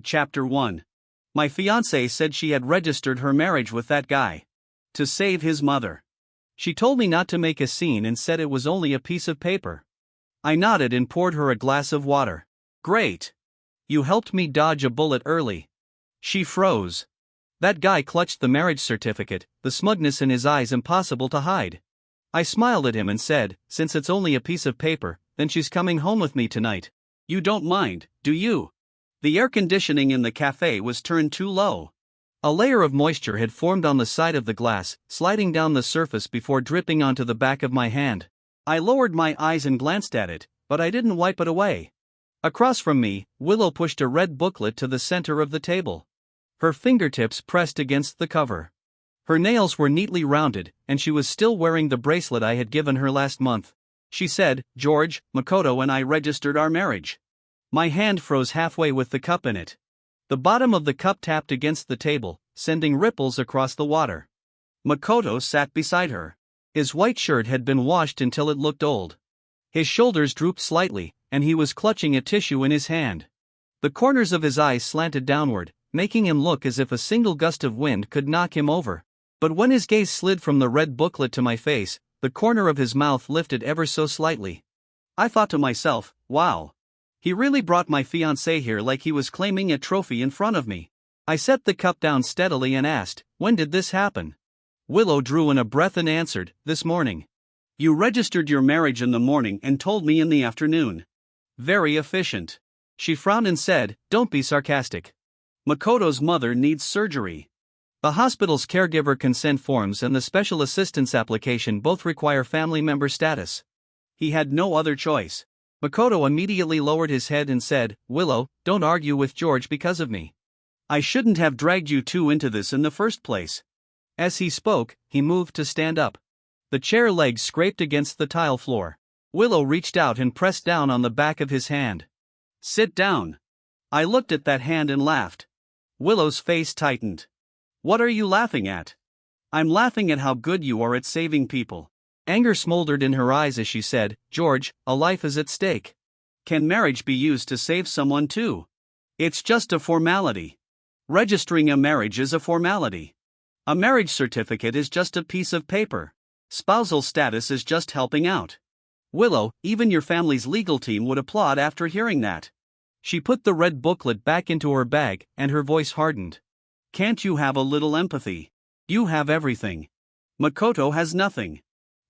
Chapter 1. My fiancée said she had registered her marriage with that guy. To save his mother. She told me not to make a scene and said it was only a piece of paper. I nodded and poured her a glass of water. Great. You helped me dodge a bullet early. She froze. That guy clutched the marriage certificate, the smugness in his eyes impossible to hide. I smiled at him and said, since it's only a piece of paper, then she's coming home with me tonight. You don't mind, do you? The air conditioning in the cafe was turned too low. A layer of moisture had formed on the side of the glass, sliding down the surface before dripping onto the back of my hand. I lowered my eyes and glanced at it, but I didn't wipe it away. Across from me, Willow pushed a red booklet to the center of the table. Her fingertips pressed against the cover. Her nails were neatly rounded, and she was still wearing the bracelet I had given her last month. She said, George, Makoto and I registered our marriage. My hand froze halfway with the cup in it. The bottom of the cup tapped against the table, sending ripples across the water. Makoto sat beside her. His white shirt had been washed until it looked old. His shoulders drooped slightly, and he was clutching a tissue in his hand. The corners of his eyes slanted downward, making him look as if a single gust of wind could knock him over. But when his gaze slid from the red booklet to my face, the corner of his mouth lifted ever so slightly. I thought to myself, wow. He really brought my fiancé here like he was claiming a trophy in front of me. I set the cup down steadily and asked, when did this happen? Willow drew in a breath and answered, this morning. You registered your marriage in the morning and told me in the afternoon. Very efficient. She frowned and said, don't be sarcastic. Makoto's mother needs surgery. The hospital's caregiver consent forms and the special assistance application both require family member status. He had no other choice. Makoto immediately lowered his head and said, Willow, don't argue with George because of me. I shouldn't have dragged you two into this in the first place. As he spoke, he moved to stand up. The chair legs scraped against the tile floor. Willow reached out and pressed down on the back of his hand. Sit down. I looked at that hand and laughed. Willow's face tightened. What are you laughing at? I'm laughing at how good you are at saving people. Anger smoldered in her eyes as she said, George, a life is at stake. Can marriage be used to save someone too? It's just a formality. Registering a marriage is a formality. A marriage certificate is just a piece of paper. Spousal status is just helping out. Willow, even your family's legal team would applaud after hearing that. She put the red booklet back into her bag, and her voice hardened. Can't you have a little empathy? You have everything. Makoto has nothing.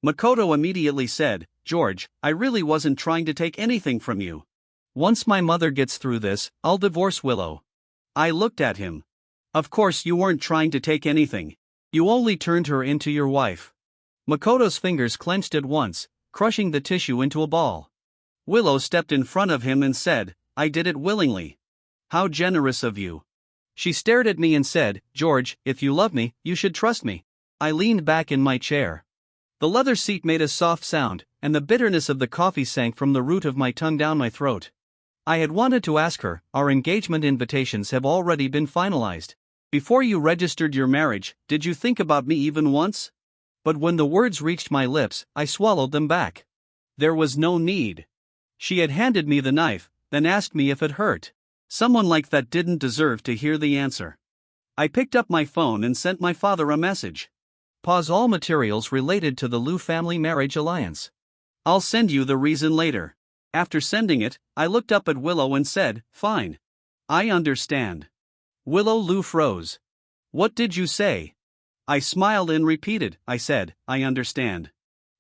Makoto immediately said, George, I really wasn't trying to take anything from you. Once my mother gets through this, I'll divorce Willow. I looked at him. Of course you weren't trying to take anything. You only turned her into your wife. Makoto's fingers clenched at once, crushing the tissue into a ball. Willow stepped in front of him and said, I did it willingly. How generous of you. She stared at me and said, George, if you love me, you should trust me. I leaned back in my chair. The leather seat made a soft sound, and the bitterness of the coffee sank from the root of my tongue down my throat. I had wanted to ask her, our engagement invitations have already been finalized. Before you registered your marriage, did you think about me even once? But when the words reached my lips, I swallowed them back. There was no need. She had handed me the knife, then asked me if it hurt. Someone like that didn't deserve to hear the answer. I picked up my phone and sent my father a message. Pause all materials related to the Liu family marriage alliance. I'll send you the reason later. After sending it, I looked up at Willow and said, fine. I understand. Willow Liu froze. What did you say? I smiled and repeated, I said, I understand.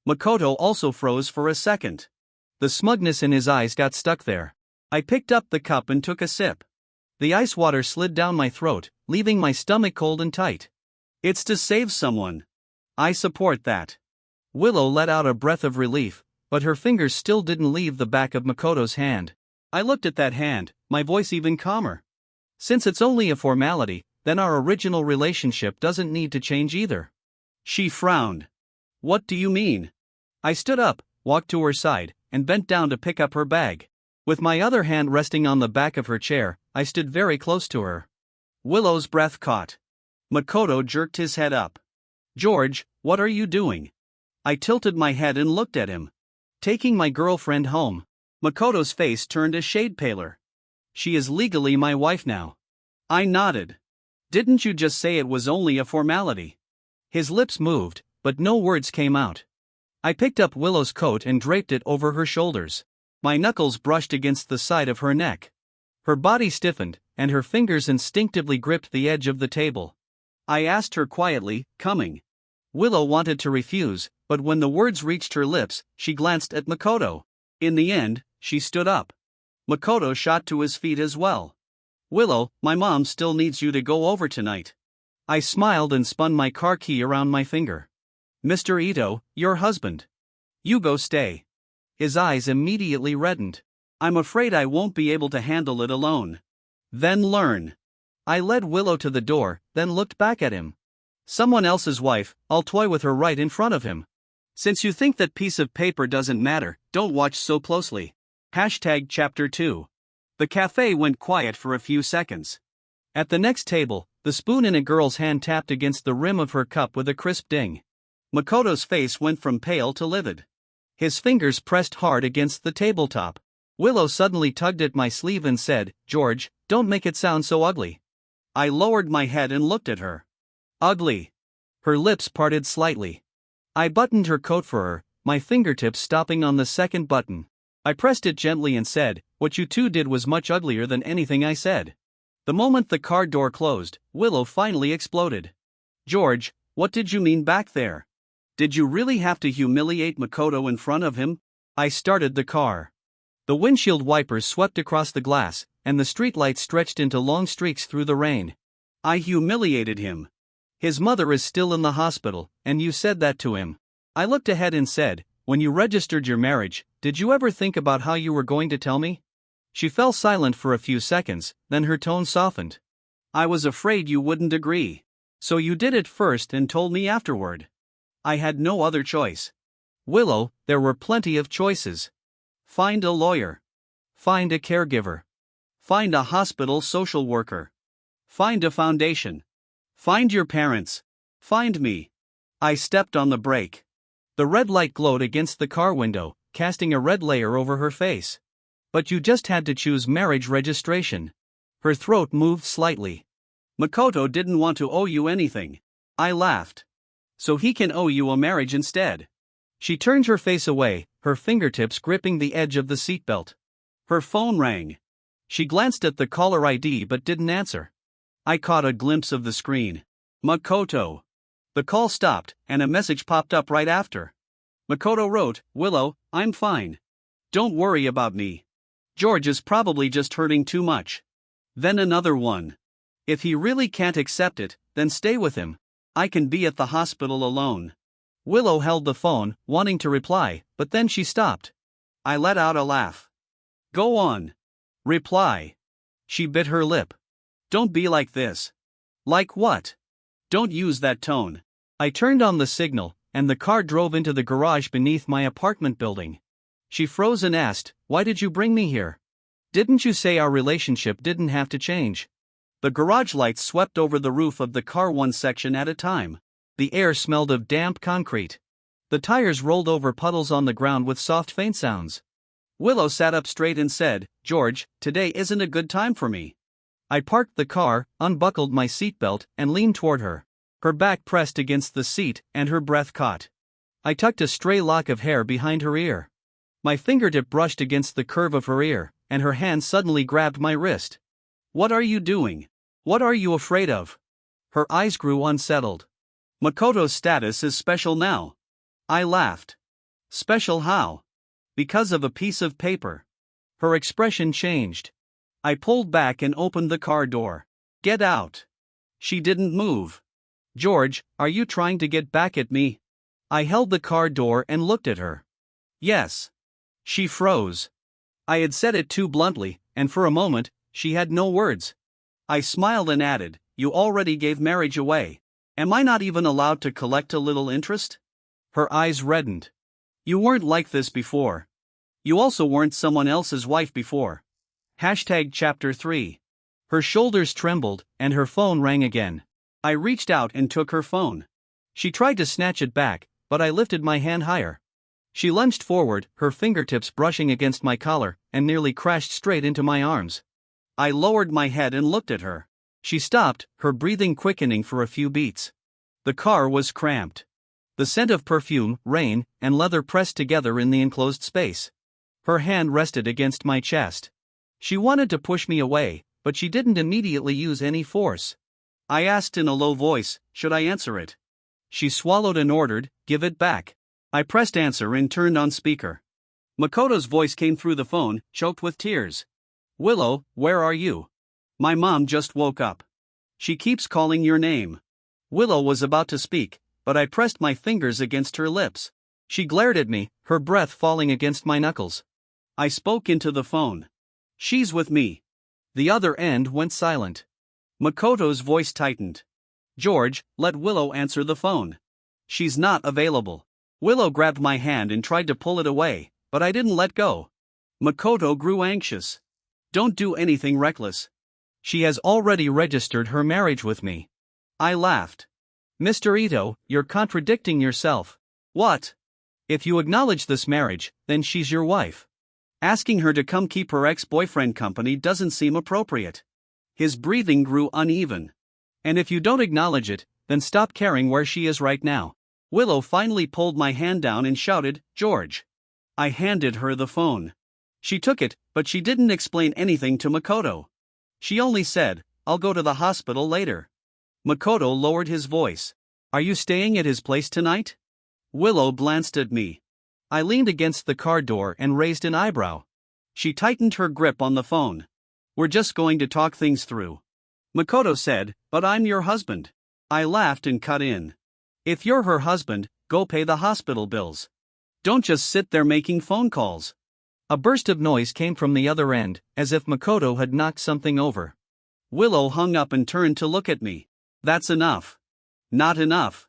Makoto also froze for a second. The smugness in his eyes got stuck there. I picked up the cup and took a sip. The ice water slid down my throat, leaving my stomach cold and tight. It's to save someone. I support that. Willow let out a breath of relief, but her fingers still didn't leave the back of Makoto's hand. I looked at that hand, my voice even calmer. Since it's only a formality, then our original relationship doesn't need to change either. She frowned. What do you mean? I stood up, walked to her side, and bent down to pick up her bag. With my other hand resting on the back of her chair, I stood very close to her. Willow's breath caught. Makoto jerked his head up. George, what are you doing? I tilted my head and looked at him. Taking my girlfriend home. Makoto's face turned a shade paler. She is legally my wife now. I nodded. Didn't you just say it was only a formality? His lips moved, but no words came out. I picked up Willow's coat and draped it over her shoulders. My knuckles brushed against the side of her neck. Her body stiffened, and her fingers instinctively gripped the edge of the table. I asked her quietly, coming. Willow wanted to refuse, but when the words reached her lips, she glanced at Makoto. In the end, she stood up. Makoto shot to his feet as well. Willow, my mom still needs you to go over tonight. I smiled and spun my car key around my finger. Mr. Ito, your husband. You go stay. His eyes immediately reddened. I'm afraid I won't be able to handle it alone. Then learn. I led Willow to the door, then looked back at him. Someone else's wife, I'll toy with her right in front of him. Since you think that piece of paper doesn't matter, don't watch so closely. Chapter 2. The cafe went quiet for a few seconds. At the next table, the spoon in a girl's hand tapped against the rim of her cup with a crisp ding. Makoto's face went from pale to livid. His fingers pressed hard against the tabletop. Willow suddenly tugged at my sleeve and said, "George, don't make it sound so ugly." I lowered my head and looked at her. Ugly. Her lips parted slightly. I buttoned her coat for her, my fingertips stopping on the second button. I pressed it gently and said, "What you two did was much uglier than anything I said." The moment the car door closed, Willow finally exploded. "George, what did you mean back there? Did you really have to humiliate Makoto in front of him?" I started the car. The windshield wipers swept across the glass, and the streetlights stretched into long streaks through the rain. "I humiliated him. His mother is still in the hospital, and you said that to him." I looked ahead and said, "When you registered your marriage, did you ever think about how you were going to tell me?" She fell silent for a few seconds, then her tone softened. "I was afraid you wouldn't agree. So you did it first and told me afterward." I had no other choice. Willow, there were plenty of choices. Find a lawyer. Find a caregiver. Find a hospital social worker. Find a foundation. Find your parents. Find me. I stepped on the brake. The red light glowed against the car window, casting a red layer over her face. "But you just had to choose marriage registration." Her throat moved slightly. "Makoto didn't want to owe you anything." I laughed. "So he can owe you a marriage instead." She turned her face away, her fingertips gripping the edge of the seatbelt. Her phone rang. She glanced at the caller ID but didn't answer. I caught a glimpse of the screen. Makoto. The call stopped, and a message popped up right after. Makoto wrote, "Willow, I'm fine. Don't worry about me. George is probably just hurting too much." Then another one. "If he really can't accept it, then stay with him. I can be at the hospital alone." Willow held the phone, wanting to reply, but then she stopped. I let out a laugh. "Go on. Reply." She bit her lip. "Don't be like this." "Like what?" "Don't use that tone." I turned on the signal, and the car drove into the garage beneath my apartment building. She froze and asked, "Why did you bring me here? Didn't you say our relationship didn't have to change?" The garage lights swept over the roof of the car one section at a time. The air smelled of damp concrete. The tires rolled over puddles on the ground with soft faint sounds. Willow sat up straight and said, "George, today isn't a good time for me." I parked the car, unbuckled my seatbelt, and leaned toward her. Her back pressed against the seat, and her breath caught. I tucked a stray lock of hair behind her ear. My fingertip brushed against the curve of her ear, and her hand suddenly grabbed my wrist. "What are you doing? What are you afraid of?" Her eyes grew unsettled. "Makoto's status is special now." I laughed. "Special how?" "Because of a piece of paper." Her expression changed. I pulled back and opened the car door. "Get out." She didn't move. "George, are you trying to get back at me?" I held the car door and looked at her. "Yes." She froze. I had said it too bluntly, and for a moment, she had no words. I smiled and added, "You already gave marriage away. Am I not even allowed to collect a little interest?" Her eyes reddened. "You weren't like this before. You also weren't someone else's wife before." Chapter 3. Her shoulders trembled, and her phone rang again. I reached out and took her phone. She tried to snatch it back, but I lifted my hand higher. She lunged forward, her fingertips brushing against my collar, and nearly crashed straight into my arms. I lowered my head and looked at her. She stopped, her breathing quickening for a few beats. The car was cramped. The scent of perfume, rain, and leather pressed together in the enclosed space. Her hand rested against my chest. She wanted to push me away, but she didn't immediately use any force. I asked in a low voice, should I answer it? She swallowed and ordered, give it back. I pressed answer and turned on speaker. Makoto's voice came through the phone, choked with tears. Willow, where are you? My mom just woke up. She keeps calling your name. Willow was about to speak, but I pressed my fingers against her lips. She glared at me, her breath falling against my knuckles. I spoke into the phone. She's with me. The other end went silent. Makoto's voice tightened. George, let Willow answer the phone. She's not available. Willow grabbed my hand and tried to pull it away, but I didn't let go. Makoto grew anxious. Don't do anything reckless. She has already registered her marriage with me. I laughed. Mr. Ito, you're contradicting yourself. What? If you acknowledge this marriage, then she's your wife. Asking her to come keep her ex-boyfriend company doesn't seem appropriate. His breathing grew uneven. And if you don't acknowledge it, then stop caring where she is right now. Willow finally pulled my hand down and shouted, George. I handed her the phone. She took it, but she didn't explain anything to Makoto. She only said, I'll go to the hospital later. Makoto lowered his voice. Are you staying at his place tonight? Willow glanced at me. I leaned against the car door and raised an eyebrow. She tightened her grip on the phone. We're just going to talk things through. Makoto said, but I'm your husband. I laughed and cut in. If you're her husband, go pay the hospital bills. Don't just sit there making phone calls. A burst of noise came from the other end, as if Makoto had knocked something over. Willow hung up and turned to look at me. That's enough. Not enough.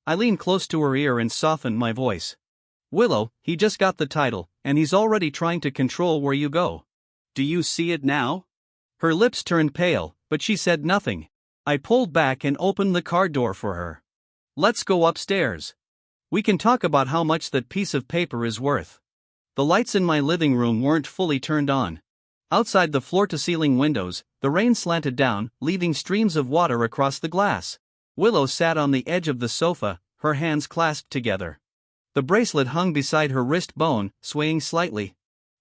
I leaned close to her ear and softened my voice. Willow, he just got the title, and he's already trying to control where you go. Do you see it now? Her lips turned pale, but she said nothing. I pulled back and opened the car door for her. Let's go upstairs. We can talk about how much that piece of paper is worth. The lights in my living room weren't fully turned on. Outside the floor-to-ceiling windows, the rain slanted down, leaving streams of water across the glass. Willow sat on the edge of the sofa, her hands clasped together. The bracelet hung beside her wrist bone, swaying slightly.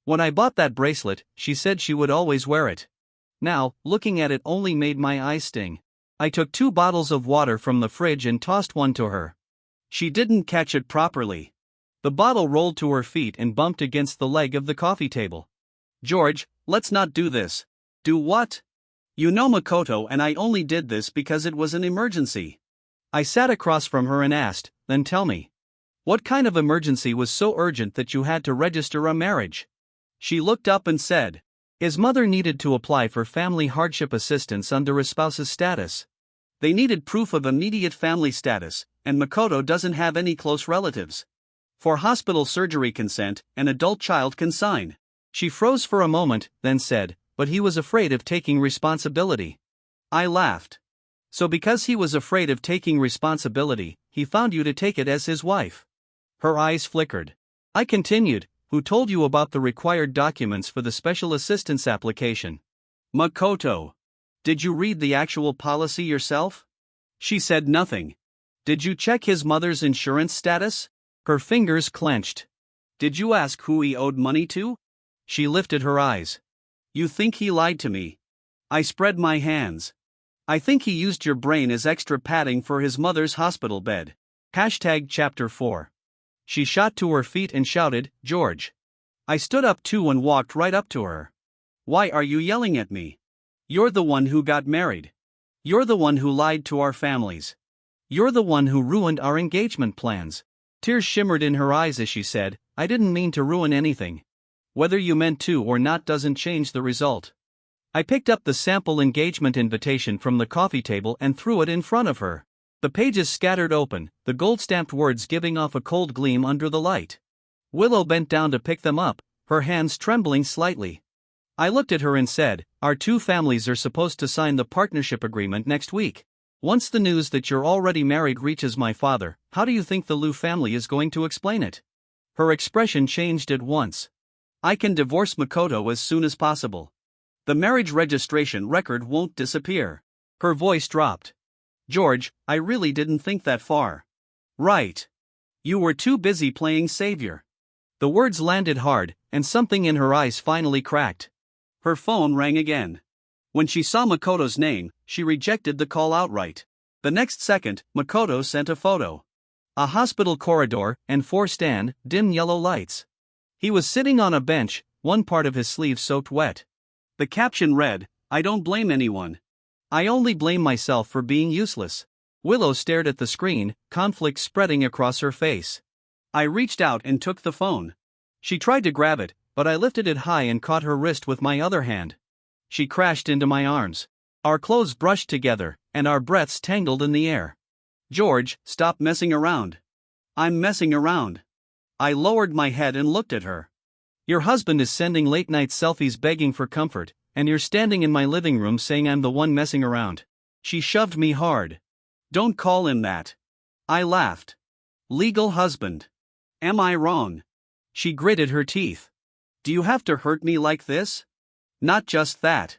When I bought that bracelet, she said she would always wear it. Now, looking at it only made my eyes sting. I took 2 bottles of water from the fridge and tossed one to her. She didn't catch it properly. The bottle rolled to her feet and bumped against the leg of the coffee table. George, let's not do this. Do what? You know Makoto and I only did this because it was an emergency. I sat across from her and asked, then tell me. What kind of emergency was so urgent that you had to register a marriage? She looked up and said, his mother needed to apply for family hardship assistance under his spouse's status. They needed proof of immediate family status, and Makoto doesn't have any close relatives. For hospital surgery consent, an adult child can sign. She froze for a moment, then said, but he was afraid of taking responsibility. I laughed. So because he was afraid of taking responsibility, he found you to take it as his wife. Her eyes flickered. I continued, who told you about the required documents for the special assistance application? Makoto. Did you read the actual policy yourself? She said nothing. Did you check his mother's insurance status? Her fingers clenched. Did you ask who he owed money to? She lifted her eyes. You think he lied to me? I spread my hands. I think he used your brain as extra padding for his mother's hospital bed. Chapter 4. She shot to her feet and shouted, George. I stood up too and walked right up to her. Why are you yelling at me? You're the one who got married. You're the one who lied to our families. You're the one who ruined our engagement plans. Tears shimmered in her eyes as she said, I didn't mean to ruin anything. Whether you meant to or not doesn't change the result. I picked up the sample engagement invitation from the coffee table and threw it in front of her. The pages scattered open, the gold-stamped words giving off a cold gleam under the light. Willow bent down to pick them up, her hands trembling slightly. I looked at her and said, our 2 families are supposed to sign the partnership agreement next week. Once the news that you're already married reaches my father, how do you think the Liu family is going to explain it? Her expression changed at once. I can divorce Makoto as soon as possible. The marriage registration record won't disappear. Her voice dropped. George, I really didn't think that far. Right. You were too busy playing savior. The words landed hard, and something in her eyes finally cracked. Her phone rang again. When she saw Makoto's name, she rejected the call outright. The next second, Makoto sent a photo. A hospital corridor, and 4 dim yellow lights. He was sitting on a bench, one part of his sleeve soaked wet. The caption read, I don't blame anyone. I only blame myself for being useless. Willow stared at the screen, conflict spreading across her face. I reached out and took the phone. She tried to grab it, but I lifted it high and caught her wrist with my other hand. She crashed into my arms. Our clothes brushed together, and our breaths tangled in the air. George, stop messing around. I'm messing around. I lowered my head and looked at her. Your husband is sending late-night selfies begging for comfort, and you're standing in my living room saying I'm the one messing around. She shoved me hard. Don't call him that. I laughed. Legal husband. Am I wrong? She gritted her teeth. Do you have to hurt me like this? Not just that.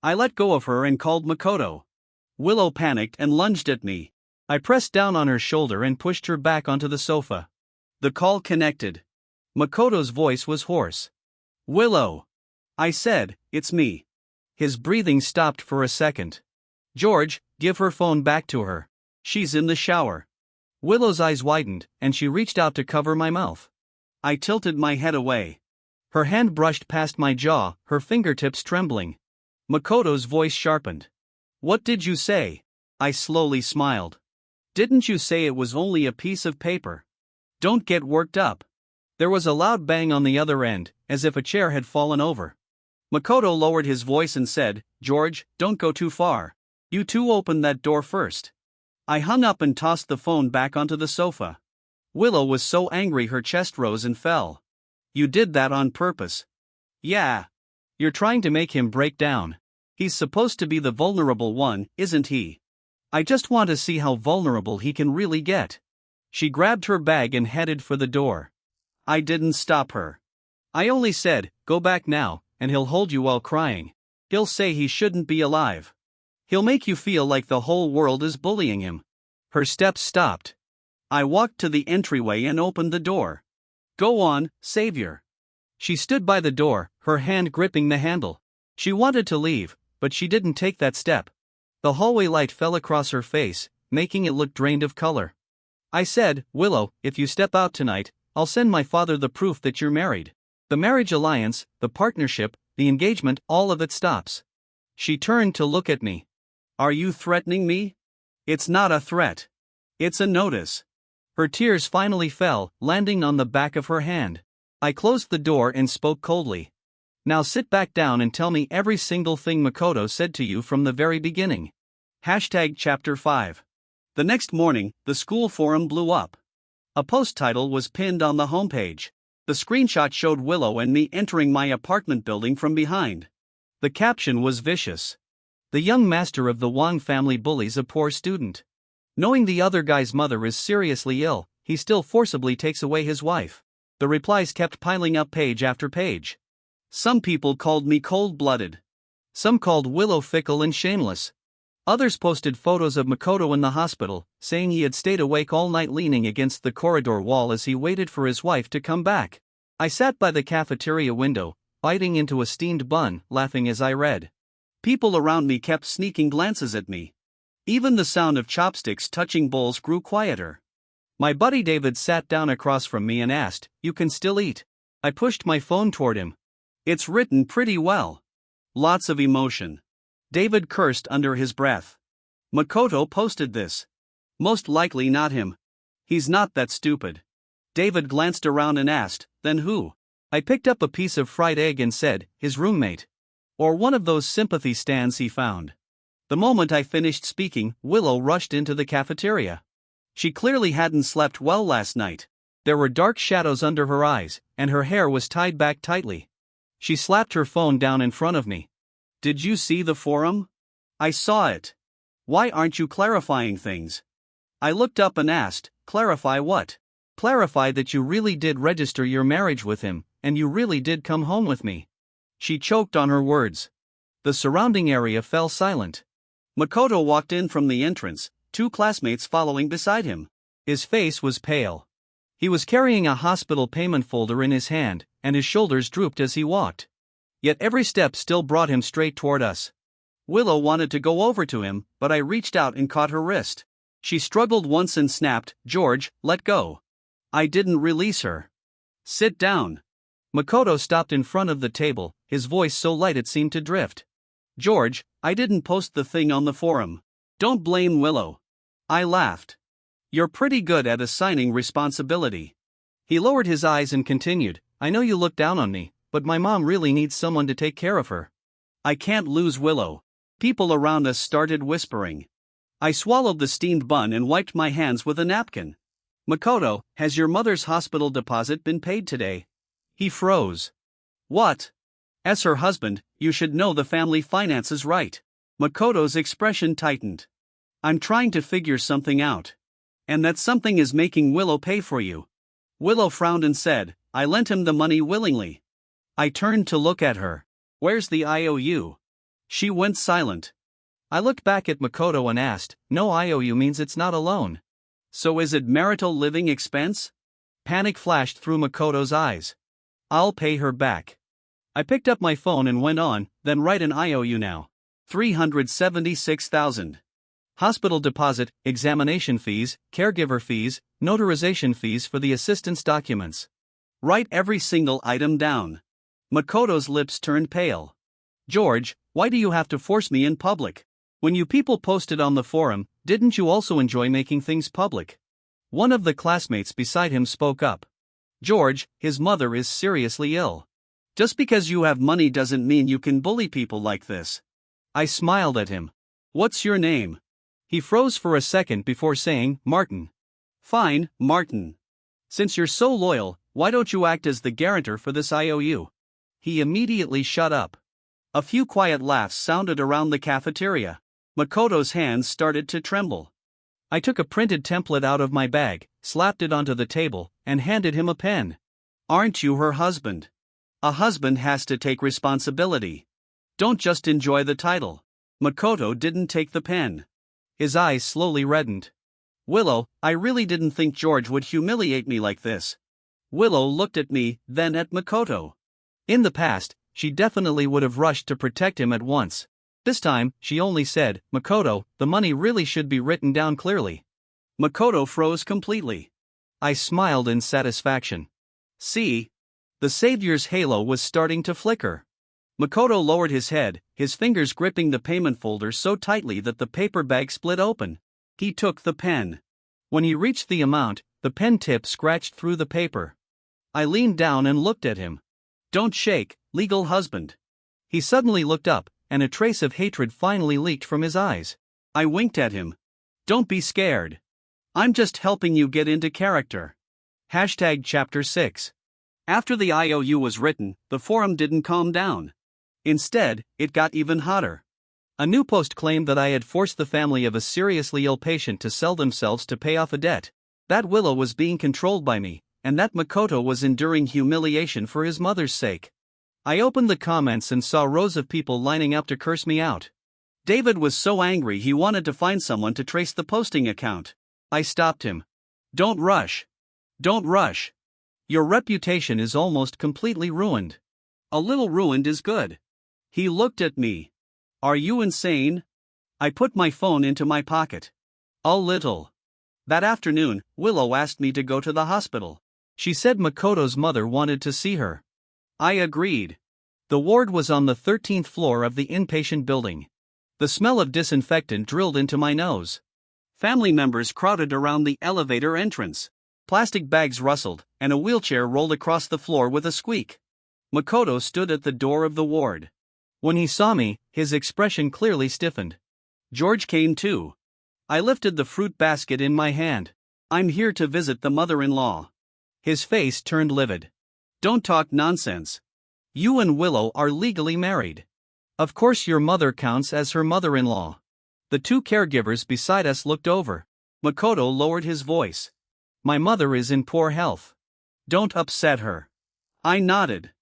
I let go of her and called Makoto. Willow panicked and lunged at me. I pressed down on her shoulder and pushed her back onto the sofa. The call connected. Makoto's voice was hoarse. Willow. I said, it's me. His breathing stopped for a second. George, give her phone back to her. She's in the shower. Willow's eyes widened, and she reached out to cover my mouth. I tilted my head away. Her hand brushed past my jaw, her fingertips trembling. Makoto's voice sharpened. What did you say? I slowly smiled. Didn't you say it was only a piece of paper? Don't get worked up. There was a loud bang on the other end, as if a chair had fallen over. Makoto lowered his voice and said, George, don't go too far. You two open that door first. I hung up and tossed the phone back onto the sofa. Willow was so angry her chest rose and fell. You did that on purpose. Yeah. You're trying to make him break down. He's supposed to be the vulnerable one, isn't he? I just want to see how vulnerable he can really get. She grabbed her bag and headed for the door. I didn't stop her. I only said, go back now, and he'll hold you while crying. He'll say he shouldn't be alive. He'll make you feel like the whole world is bullying him. Her steps stopped. I walked to the entryway and opened the door. Go on, savior. She stood by the door, her hand gripping the handle. She wanted to leave, but she didn't take that step. The hallway light fell across her face, making it look drained of color. I said, Willow, if you step out tonight, I'll send my father the proof that you're married. The marriage alliance, the partnership, the engagement, all of it stops. She turned to look at me. Are you threatening me? It's not a threat. It's a notice. Her tears finally fell, landing on the back of her hand. I closed the door and spoke coldly. Now sit back down and tell me every single thing Makoto said to you from the very beginning. Chapter 5. The next morning, the school forum blew up. A post title was pinned on the homepage. The screenshot showed Willow and me entering my apartment building from behind. The caption was vicious. The young master of the Wang family bullies a poor student. Knowing the other guy's mother is seriously ill, he still forcibly takes away his wife. The replies kept piling up page after page. Some people called me cold-blooded. Some called Willow fickle and shameless. Others posted photos of Makoto in the hospital, saying he had stayed awake all night leaning against the corridor wall as he waited for his wife to come back. I sat by the cafeteria window, biting into a steamed bun, laughing as I read. People around me kept sneaking glances at me. Even the sound of chopsticks touching bowls grew quieter. My buddy David sat down across from me and asked, "You can still eat?" I pushed my phone toward him. "It's written pretty well. Lots of emotion." David cursed under his breath. "Makoto posted this. Most likely not him. He's not that stupid." David glanced around and asked, "Then who?" I picked up a piece of fried egg and said, "His roommate. Or one of those sympathy stands he found." The moment I finished speaking, Willow rushed into the cafeteria. She clearly hadn't slept well last night. There were dark shadows under her eyes, and her hair was tied back tightly. She slapped her phone down in front of me. "Did you see the forum?" "I saw it. Why aren't you clarifying things?" I looked up and asked, "Clarify what?" "Clarify that you really did register your marriage with him, and you really did come home with me." She choked on her words. The surrounding area fell silent. Makoto walked in from the entrance, 2 classmates following beside him. His face was pale. He was carrying a hospital payment folder in his hand, and his shoulders drooped as he walked. Yet every step still brought him straight toward us. Willow wanted to go over to him, but I reached out and caught her wrist. She struggled once and snapped, "George, let go." I didn't release her. "Sit down." Makoto stopped in front of the table, his voice so light it seemed to drift. "George, I didn't post the thing on the forum. Don't blame Willow." I laughed. "You're pretty good at assigning responsibility." He lowered his eyes and continued, "I know you look down on me, but my mom really needs someone to take care of her. I can't lose Willow." People around us started whispering. I swallowed the steamed bun and wiped my hands with a napkin. "Makoto, has your mother's hospital deposit been paid today?" He froze. "What?" "As her husband, you should know the family finances, right?" Makoto's expression tightened. "I'm trying to figure something out. And that something is making Willow pay for you." Willow frowned and said, "I lent him the money willingly." I turned to look at her. "Where's the IOU?" She went silent. I looked back at Makoto and asked, "No IOU means it's not a loan. So is it marital living expense?" Panic flashed through Makoto's eyes. "I'll pay her back." I picked up my phone and went on, "Then write an IOU now. 376,000. Hospital deposit, examination fees, caregiver fees, notarization fees for the assistance documents. Write every single item down." Makoto's lips turned pale. "George, why do you have to force me in public? When you people posted on the forum, didn't you also enjoy making things public?" One of the classmates beside him spoke up. "George, his mother is seriously ill. Just because you have money doesn't mean you can bully people like this." I smiled at him. "What's your name?" He froze for a second before saying, "Martin." "Fine, Martin. Since you're so loyal, why don't you act as the guarantor for this IOU?" He immediately shut up. A few quiet laughs sounded around the cafeteria. Makoto's hands started to tremble. I took a printed template out of my bag, slapped it onto the table, and handed him a pen. "Aren't you her husband? A husband has to take responsibility. Don't just enjoy the title." Makoto didn't take the pen. His eyes slowly reddened. "Willow, I really didn't think George would humiliate me like this." Willow looked at me, then at Makoto. In the past, she definitely would have rushed to protect him at once. This time, she only said, "Makoto, the money really should be written down clearly." Makoto froze completely. I smiled in satisfaction. See? The savior's halo was starting to flicker. Makoto lowered his head, his fingers gripping the payment folder so tightly that the paper bag split open. He took the pen. When he reached the amount, the pen tip scratched through the paper. I leaned down and looked at him. "Don't shake, legal husband." He suddenly looked up, and a trace of hatred finally leaked from his eyes. I winked at him. "Don't be scared. I'm just helping you get into character." Chapter 6. After the IOU was written, the forum didn't calm down. Instead, it got even hotter. A new post claimed that I had forced the family of a seriously ill patient to sell themselves to pay off a debt, that Willow was being controlled by me, and that Makoto was enduring humiliation for his mother's sake. I opened the comments and saw rows of people lining up to curse me out. David was so angry he wanted to find someone to trace the posting account. I stopped him. "Don't rush. Don't rush. Your reputation is almost completely ruined. A little ruined is good." He looked at me. "Are you insane?" I put my phone into my pocket. "A little." That afternoon, Willow asked me to go to the hospital. She said Makoto's mother wanted to see her. I agreed. The ward was on the 13th floor of the inpatient building. The smell of disinfectant drilled into my nose. Family members crowded around the elevator entrance. Plastic bags rustled, and a wheelchair rolled across the floor with a squeak. Makoto stood at the door of the ward. When he saw me, his expression clearly stiffened. George came too. I lifted the fruit basket in my hand. "I'm here to visit the mother-in-law." His face turned livid. "Don't talk nonsense. You and Willow are legally married. Of course your mother counts as her mother-in-law." The two caregivers beside us looked over. Makoto lowered his voice. "My mother is in poor health. Don't upset her." I nodded.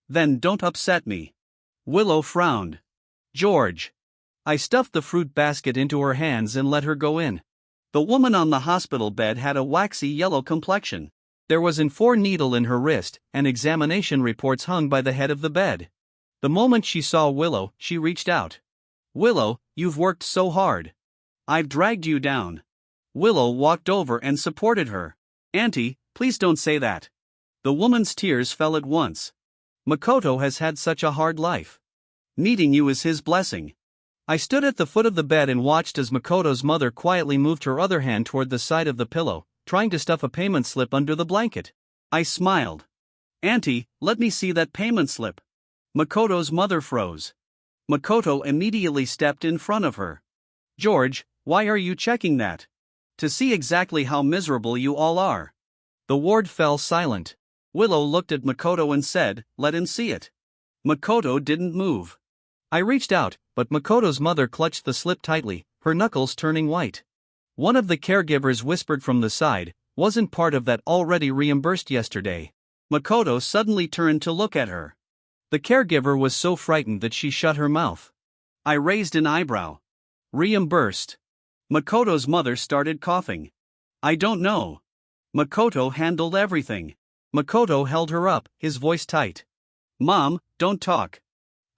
"Then don't upset me." Willow frowned. George. I stuffed the fruit basket into her hands and let her go in. The woman on the hospital bed had a waxy yellow complexion. There was an 4 needle in her wrist, and examination reports hung by the head of the bed. The moment she saw Willow, she reached out. Willow, you've worked so hard. I've dragged you down. Willow walked over and supported her. Auntie, please don't say that. The woman's tears fell at once. Makoto has had such a hard life. Meeting you is his blessing. I stood at the foot of the bed and watched as Makoto's mother quietly moved her other hand toward the side of the pillow, trying to stuff a payment slip under the blanket. I smiled. Auntie, let me see that payment slip. Makoto's mother froze. Makoto immediately stepped in front of her. George, why are you checking that? To see exactly how miserable you all are. The ward fell silent. Willow looked at Makoto and said, let him see it. Makoto didn't move. I reached out, but Makoto's mother clutched the slip tightly, her knuckles turning white. One of the caregivers whispered from the side, wasn't part of that already reimbursed yesterday. Makoto suddenly turned to look at her. The caregiver was so frightened that she shut her mouth. I raised an eyebrow. Reimbursed. Makoto's mother started coughing. I don't know. Makoto handled everything. Makoto held her up, his voice tight. Mom, don't talk.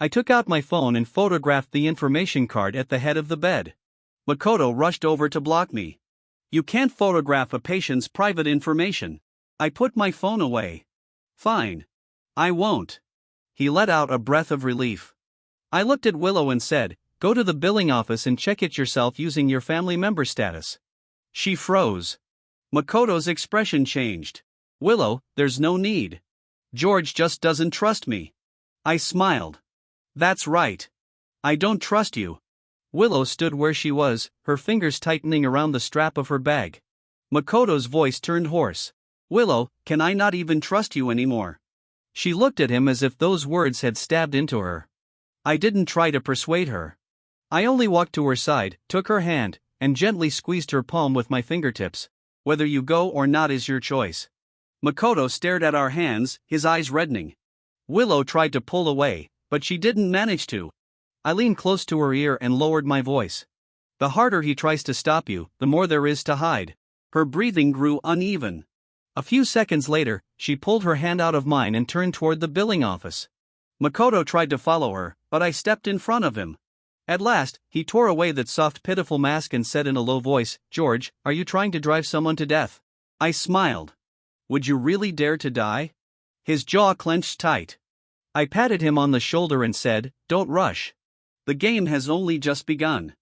I took out my phone and photographed the information card at the head of the bed. Makoto rushed over to block me. You can't photograph a patient's private information. I put my phone away. Fine. I won't. He let out a breath of relief. I looked at Willow and said, go to the billing office and check it yourself using your family member status. She froze. Makoto's expression changed. Willow, there's no need. George just doesn't trust me. I smiled. That's right. I don't trust you. Willow stood where she was, her fingers tightening around the strap of her bag. Makoto's voice turned hoarse. Willow, can I not even trust you anymore? She looked at him as if those words had stabbed into her. I didn't try to persuade her. I only walked to her side, took her hand, and gently squeezed her palm with my fingertips. Whether you go or not is your choice. Makoto stared at our hands, his eyes reddening. Willow tried to pull away, but she didn't manage to. I leaned close to her ear and lowered my voice. The harder he tries to stop you, the more there is to hide. Her breathing grew uneven. A few seconds later, she pulled her hand out of mine and turned toward the billing office. Makoto tried to follow her, but I stepped in front of him. At last, he tore away that soft, pitiful mask and said in a low voice, George, are you trying to drive someone to death? I smiled. Would you really dare to die? His jaw clenched tight. I patted him on the shoulder and said, don't rush. The game has only just begun.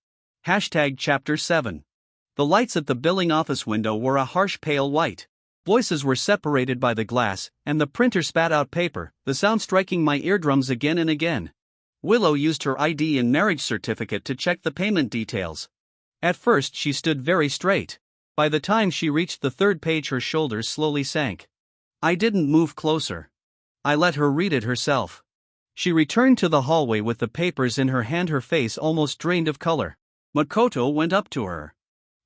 Chapter 7. The lights at the billing office window were a harsh pale white. Voices were separated by the glass, and the printer spat out paper, the sound striking my eardrums again and again. Willow used her ID and marriage certificate to check the payment details. At first she stood very straight. By the time she reached the third page her shoulders slowly sank. I didn't move closer. I let her read it herself. She returned to the hallway with the papers in her hand, her face almost drained of color. Makoto went up to her.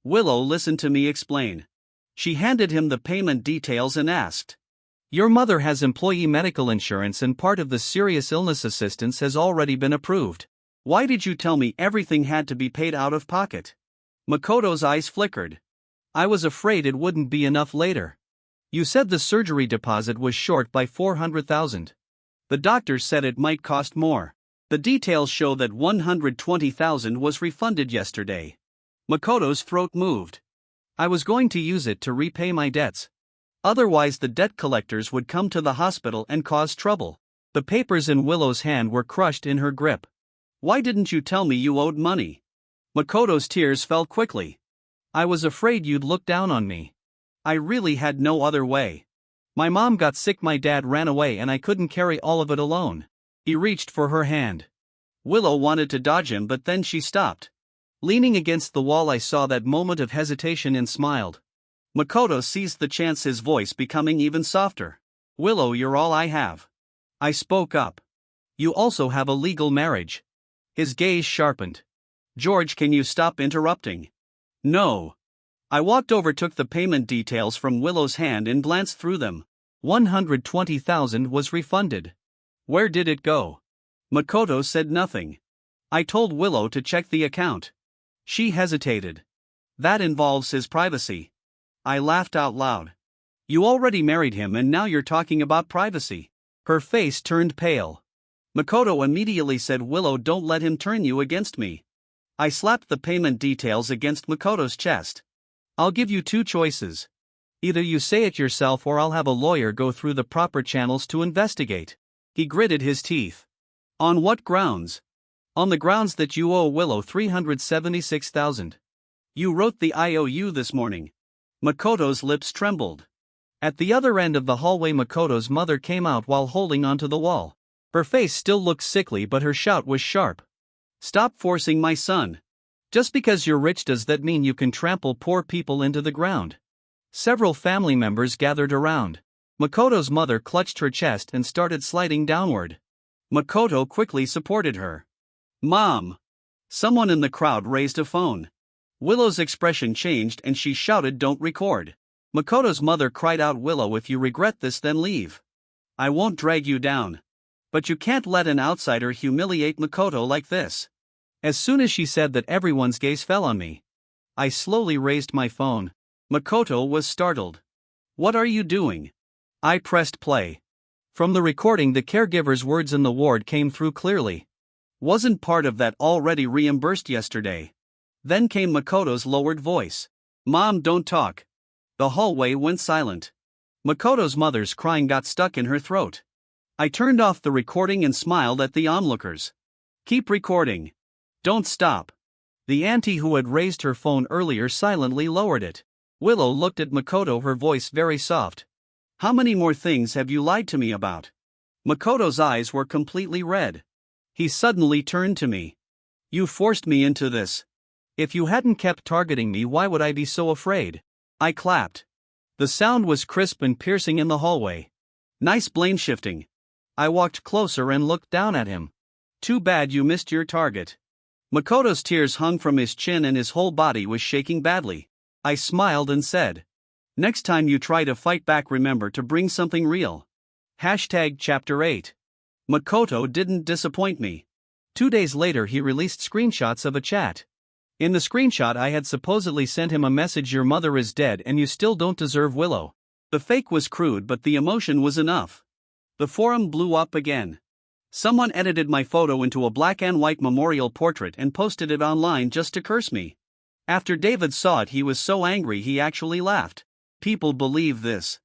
Willow listened to me explain. She handed him the payment details and asked, your mother has employee medical insurance and part of the serious illness assistance has already been approved. Why did you tell me everything had to be paid out of pocket? Makoto's eyes flickered. I was afraid it wouldn't be enough later. You said the surgery deposit was short by 400,000. The doctor said it might cost more. The details show that 120,000 was refunded yesterday. Makoto's throat moved. I was going to use it to repay my debts. Otherwise the debt collectors would come to the hospital and cause trouble. The papers in Willow's hand were crushed in her grip. Why didn't you tell me you owed money? Makoto's tears fell quickly. I was afraid you'd look down on me. I really had no other way. My mom got sick, my dad ran away, and I couldn't carry all of it alone. He reached for her hand. Willow wanted to dodge him, but then she stopped. Leaning against the wall I saw that moment of hesitation and smiled. Makoto seized the chance, his voice becoming even softer. Willow, you're all I have. I spoke up. You also have a legal marriage. His gaze sharpened. George, can you stop interrupting? No. I walked over, took the payment details from Willow's hand and glanced through them. 120,000 was refunded. Where did it go? Makoto said nothing. I told Willow to check the account. She hesitated. That involves his privacy. I laughed out loud. You already married him and now you're talking about privacy. Her face turned pale. Makoto immediately said, Willow, don't let him turn you against me. I slapped the payment details against Makoto's chest. I'll give you two choices. Either you say it yourself or I'll have a lawyer go through the proper channels to investigate. He gritted his teeth. On what grounds? On the grounds that you owe Willow $376,000. You wrote the IOU this morning. Makoto's lips trembled. At the other end of the hallway, Makoto's mother came out while holding onto the wall. Her face still looked sickly, but her shout was sharp. Stop forcing my son. Just because you're rich, does that mean you can trample poor people into the ground? Several family members gathered around. Makoto's mother clutched her chest and started sliding downward. Makoto quickly supported her. Mom! Someone in the crowd raised a phone. Willow's expression changed and she shouted, don't record. Makoto's mother cried out, Willow, if you regret this, then leave. I won't drag you down. But you can't let an outsider humiliate Makoto like this. As soon as she said that, everyone's gaze fell on me. I slowly raised my phone. Makoto was startled. What are you doing? I pressed play. From the recording, the caregiver's words in the ward came through clearly. Wasn't part of that already reimbursed yesterday? Then came Makoto's lowered voice. Mom, don't talk. The hallway went silent. Makoto's mother's crying got stuck in her throat. I turned off the recording and smiled at the onlookers. Keep recording. Don't stop. The auntie who had raised her phone earlier silently lowered it. Willow looked at Makoto, her voice very soft. How many more things have you lied to me about? Makoto's eyes were completely red. He suddenly turned to me. You forced me into this. If you hadn't kept targeting me, why would I be so afraid? I clapped. The sound was crisp and piercing in the hallway. Nice blame shifting. I walked closer and looked down at him. Too bad you missed your target. Makoto's tears hung from his chin and his whole body was shaking badly. I smiled and said, next time you try to fight back, remember to bring something real. Chapter 8. Makoto didn't disappoint me. 2 days later, he released screenshots of a chat. In the screenshot, I had supposedly sent him a message, your mother is dead and you still don't deserve Willow. The fake was crude, but the emotion was enough. The forum blew up again. Someone edited my photo into a black and white memorial portrait and posted it online just to curse me. After David saw it, he was so angry he actually laughed. People believe this.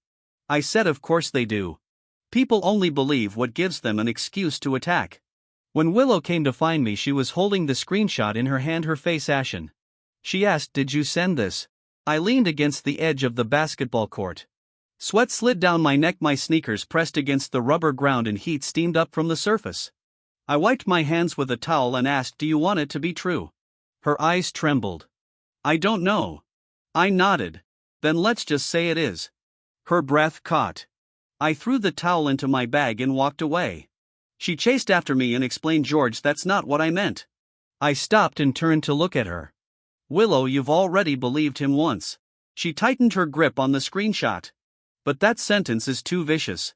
I said, of course they do. People only believe what gives them an excuse to attack. When Willow came to find me, she was holding the screenshot in her hand, her face ashen. She asked, did you send this? I leaned against the edge of the basketball court. Sweat slid down my neck, my sneakers pressed against the rubber ground and heat steamed up from the surface. I wiped my hands with a towel and asked, do you want it to be true? Her eyes trembled. I don't know. I nodded. Then let's just say it is. Her breath caught. I threw the towel into my bag and walked away. She chased after me and explained, George, that's not what I meant. I stopped and turned to look at her. Willow, you've already believed him once. She tightened her grip on the screenshot. But that sentence is too vicious.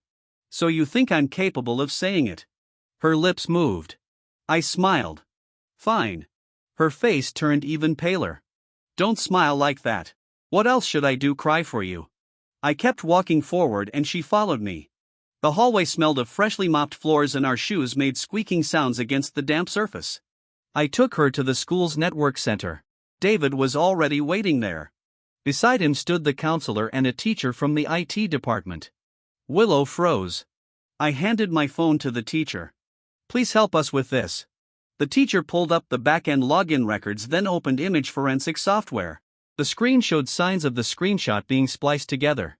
So you think I'm capable of saying it? Her lips moved. I smiled. Fine. Her face turned even paler. Don't smile like that. What else should I do, cry for you? I kept walking forward and she followed me. The hallway smelled of freshly mopped floors and our shoes made squeaking sounds against the damp surface. I took her to the school's network center. David was already waiting there. Beside him stood the counselor and a teacher from the IT department. Willow froze. I handed my phone to the teacher. Please help us with this. The teacher pulled up the back-end login records, then opened image forensic software. The screen showed signs of the screenshot being spliced together.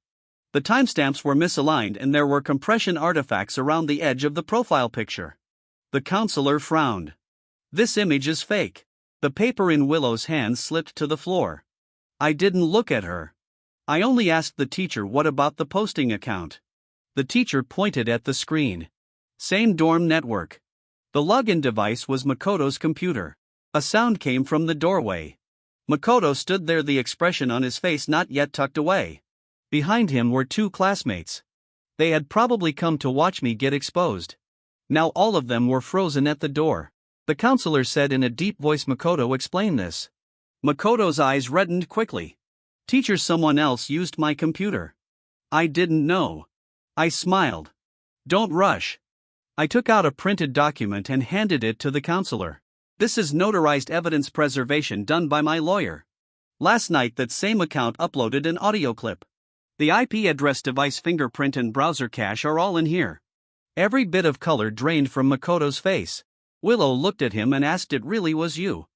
The timestamps were misaligned and there were compression artifacts around the edge of the profile picture. The counselor frowned. This image is fake. The paper in Willow's hand slipped to the floor. I didn't look at her. I only asked the teacher, what about the posting account? The teacher pointed at the screen. Same dorm network. The login device was Makoto's computer. A sound came from the doorway. Makoto stood there, the expression on his face not yet tucked away. Behind him were two classmates. They had probably come to watch me get exposed. Now all of them were frozen at the door. The counselor said in a deep voice. Makoto, explain this. Makoto's eyes reddened quickly. Teacher, someone else used my computer. I didn't know. I smiled. Don't rush. I took out a printed document and handed it to the counselor. This is notarized evidence preservation done by my lawyer. Last night that same account uploaded an audio clip. The IP address, device, fingerprint and browser cache are all in here. Every bit of color drained from Makoto's face. Willow looked at him and asked, it really was you?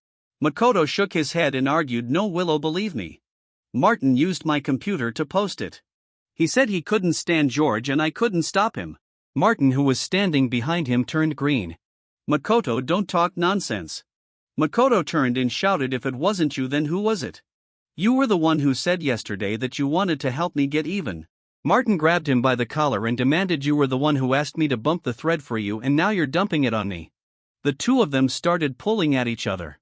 Makoto shook his head and argued, no, Willow, believe me. Martin used my computer to post it. He said he couldn't stand George and I couldn't stop him. Martin, who was standing behind him, turned green. Makoto, don't talk nonsense. Makoto turned and shouted, if it wasn't you, then who was it? You were the one who said yesterday that you wanted to help me get even. Martin grabbed him by the collar and demanded, you were the one who asked me to bump the thread for you and now you're dumping it on me. The two of them started pulling at each other.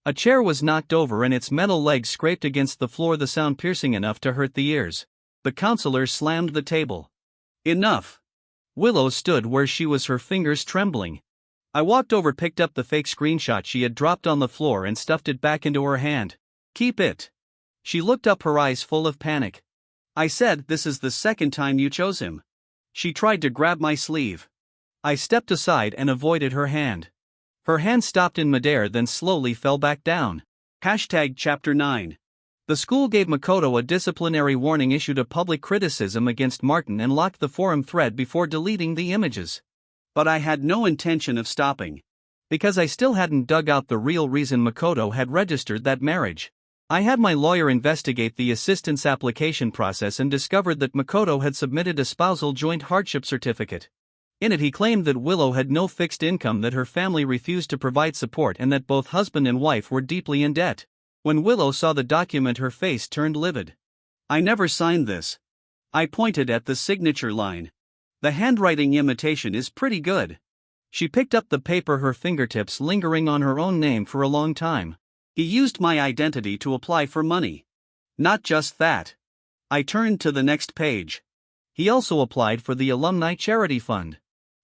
A chair was knocked over and its metal legs scraped against the floor, the sound piercing enough to hurt the ears. The counselor slammed the table. Enough. Willow stood where she was, her fingers trembling. I walked over, picked up the fake screenshot she had dropped on the floor and stuffed it back into her hand. Keep it. She looked up, her eyes full of panic. I said, this is the second time you chose him. She tried to grab my sleeve. I stepped aside and avoided her hand. Her hand stopped in midair, then slowly fell back down. Chapter 9. The school gave Makoto a disciplinary warning, issued a public criticism against Martin, and locked the forum thread before deleting the images. But I had no intention of stopping. Because I still hadn't dug out the real reason Makoto had registered that marriage. I had my lawyer investigate the assistance application process and discovered that Makoto had submitted a spousal joint hardship certificate. In it he claimed that Willow had no fixed income, that her family refused to provide support, and that both husband and wife were deeply in debt. When Willow saw the document, her face turned livid. I never signed this. I pointed at the signature line. The handwriting imitation is pretty good. She picked up the paper, her fingertips lingering on her own name for a long time. He used my identity to apply for money. Not just that. I turned to the next page. He also applied for the Alumni Charity Fund.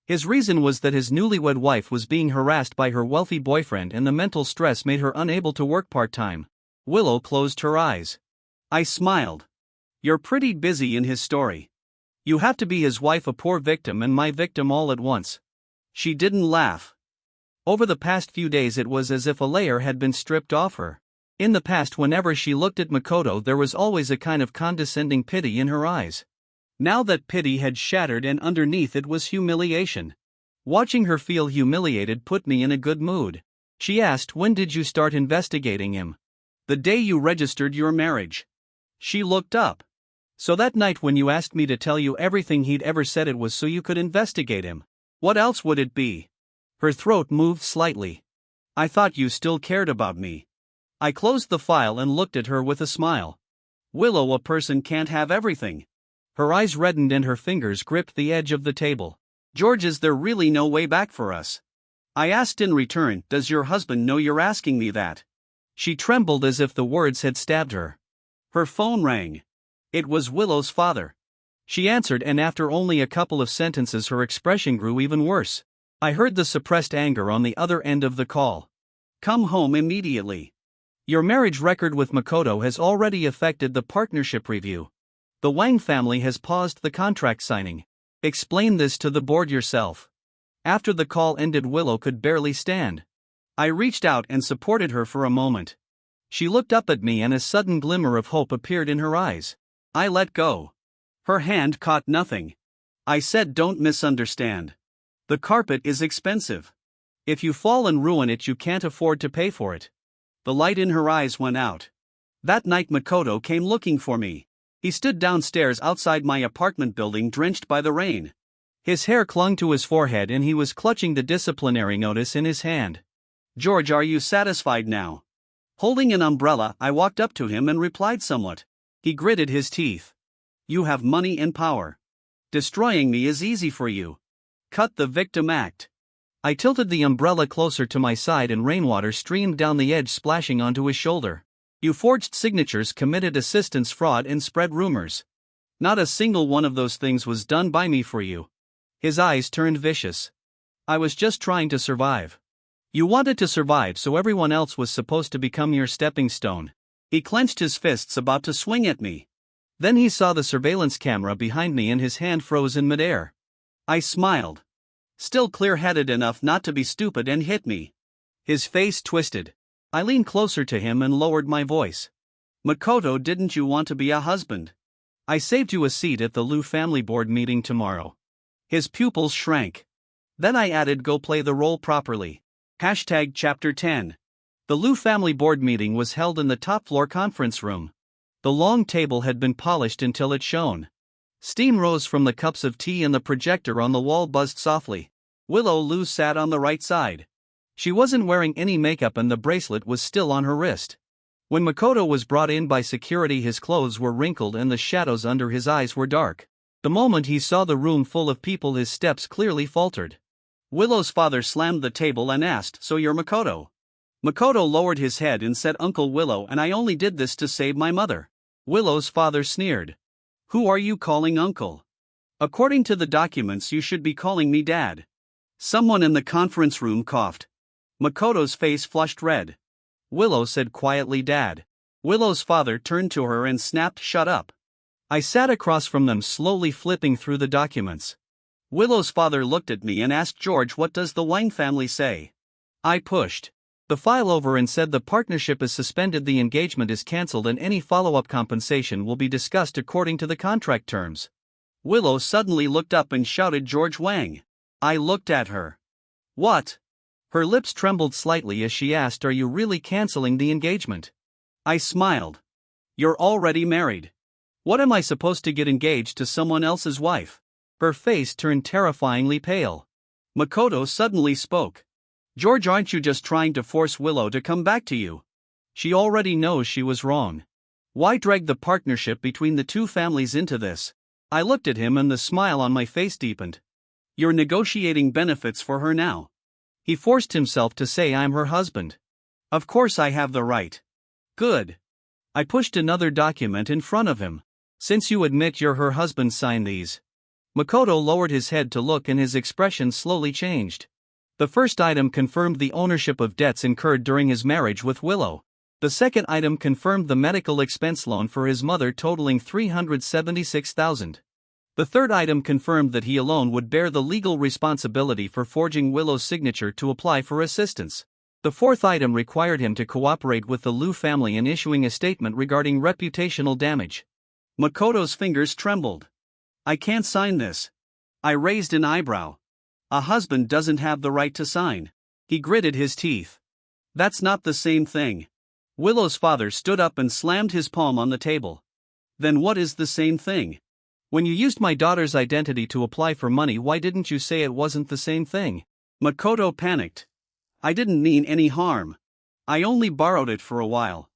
His reason was that his newlywed wife was being harassed by her wealthy boyfriend and the mental stress made her unable to work part-time. Willow closed her eyes. I smiled. You're pretty busy in his story. You have to be his wife, a poor victim, and my victim all at once. She didn't laugh. Over the past few days it was as if a layer had been stripped off her. In the past, whenever she looked at Makoto, there was always a kind of condescending pity in her eyes. Now that pity had shattered and underneath it was humiliation. Watching her feel humiliated put me in a good mood. She asked, when did you start investigating him? The day you registered your marriage. She looked up. So that night when you asked me to tell you everything he'd ever said, it was so you could investigate him. What else would it be? Her throat moved slightly. I thought you still cared about me. I closed the file and looked at her with a smile. Willow, a person can't have everything. Her eyes reddened and her fingers gripped the edge of the table. George, is there really no way back for us? I asked in return, does your husband know you're asking me that? She trembled as if the words had stabbed her. Her phone rang. It was Willow's father. She answered, and after only a couple of sentences her expression grew even worse. I heard the suppressed anger on the other end of the call. Come home immediately. Your marriage record with Makoto has already affected the partnership review. The Wang family has paused the contract signing. Explain this to the board yourself. After the call ended, Willow could barely stand. I reached out and supported her for a moment. She looked up at me and a sudden glimmer of hope appeared in her eyes. I let go. Her hand caught nothing. I said, don't misunderstand. The carpet is expensive. If you fall and ruin it, you can't afford to pay for it. The light in her eyes went out. That night Makoto came looking for me. He stood downstairs outside my apartment building, drenched by the rain. His hair clung to his forehead and he was clutching the disciplinary notice in his hand. George, are you satisfied now? Holding an umbrella, I walked up to him and replied somewhat. He gritted his teeth. You have money and power. Destroying me is easy for you. Cut the victim act. I tilted the umbrella closer to my side and rainwater streamed down the edge, splashing onto his shoulder. You forged signatures, committed assistance fraud, and spread rumors. Not a single one of those things was done by me for you. His eyes turned vicious. I was just trying to survive. You wanted to survive, so everyone else was supposed to become your stepping stone. He clenched his fists, about to swing at me. Then he saw the surveillance camera behind me and his hand froze in midair. I smiled. Still clear-headed enough not to be stupid, and hit me. His face twisted. I leaned closer to him and lowered my voice. Makoto, didn't you want to be a husband? I saved you a seat at the Liu family board meeting tomorrow. His pupils shrank. Then I added, go play the role properly. Chapter 10. The Liu family board meeting was held in the top-floor conference room. The long table had been polished until it shone. Steam rose from the cups of tea and the projector on the wall buzzed softly. Willow Liu sat on the right side. She wasn't wearing any makeup and the bracelet was still on her wrist. When Makoto was brought in by security, his clothes were wrinkled and the shadows under his eyes were dark. The moment he saw the room full of people, his steps clearly faltered. Willow's father slammed the table and asked, so you're Makoto? Makoto lowered his head and said, Uncle Willow, and I only did this to save my mother. Willow's father sneered. Who are you calling uncle? According to the documents, you should be calling me dad. Someone in the conference room coughed. Makoto's face flushed red. Willow said quietly, Dad. Willow's father turned to her and snapped, shut up. I sat across from them, slowly flipping through the documents. Willow's father looked at me and asked, George, what does the Wang family say? I pushed the file over and said the partnership is suspended, the engagement is cancelled, and any follow-up compensation will be discussed according to the contract terms. Willow suddenly looked up and shouted, George Wang. I looked at her. What? Her lips trembled slightly as she asked, are you really cancelling the engagement? I smiled. You're already married. What am I supposed to get engaged to someone else's wife? Her face turned terrifyingly pale. Makoto suddenly spoke. George, aren't you just trying to force Willow to come back to you? She already knows she was wrong. Why drag the partnership between the two families into this? I looked at him and the smile on my face deepened. You're negotiating benefits for her now. He forced himself to say, I'm her husband. Of course I have the right. Good. I pushed another document in front of him. Since you admit you're her husband, sign these. Makoto lowered his head to look and his expression slowly changed. The first item confirmed the ownership of debts incurred during his marriage with Willow. The second item confirmed the medical expense loan for his mother totaling $376,000. The third item confirmed that he alone would bear the legal responsibility for forging Willow's signature to apply for assistance. The fourth item required him to cooperate with the Liu family in issuing a statement regarding reputational damage. Makoto's fingers trembled. I can't sign this. I raised an eyebrow. A husband doesn't have the right to sign. He gritted his teeth. That's not the same thing. Willow's father stood up and slammed his palm on the table. Then what is the same thing? When you used my daughter's identity to apply for money, why didn't you say it wasn't the same thing? Makoto panicked. I didn't mean any harm. I only borrowed it for a while.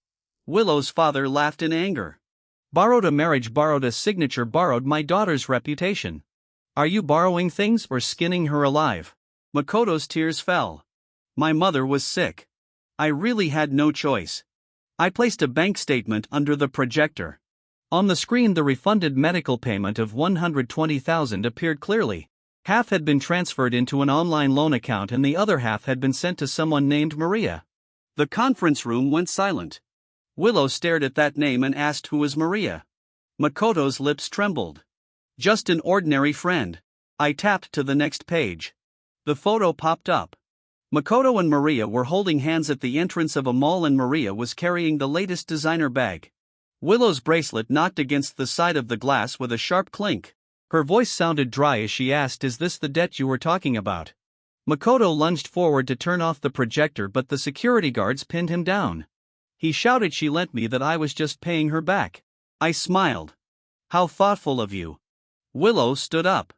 Willow's father laughed in anger. Borrowed a marriage, borrowed a signature, borrowed my daughter's reputation. Are you borrowing things or skinning her alive? Makoto's tears fell. My mother was sick. I really had no choice. I placed a bank statement under the projector. On the screen, the refunded medical payment of $120,000 appeared clearly. Half had been transferred into an online loan account and the other half had been sent to someone named Maria. The conference room went silent. Willow stared at that name and asked, who is Maria? Makoto's lips trembled. Just an ordinary friend. I tapped to the next page. The photo popped up. Makoto and Maria were holding hands at the entrance of a mall and Maria was carrying the latest designer bag. Willow's bracelet knocked against the side of the glass with a sharp clink. Her voice sounded dry as she asked, is this the debt you were talking about? Makoto lunged forward to turn off the projector, but the security guards pinned him down. He shouted, she lent me that, I was just paying her back. I smiled. How thoughtful of you. Willow stood up.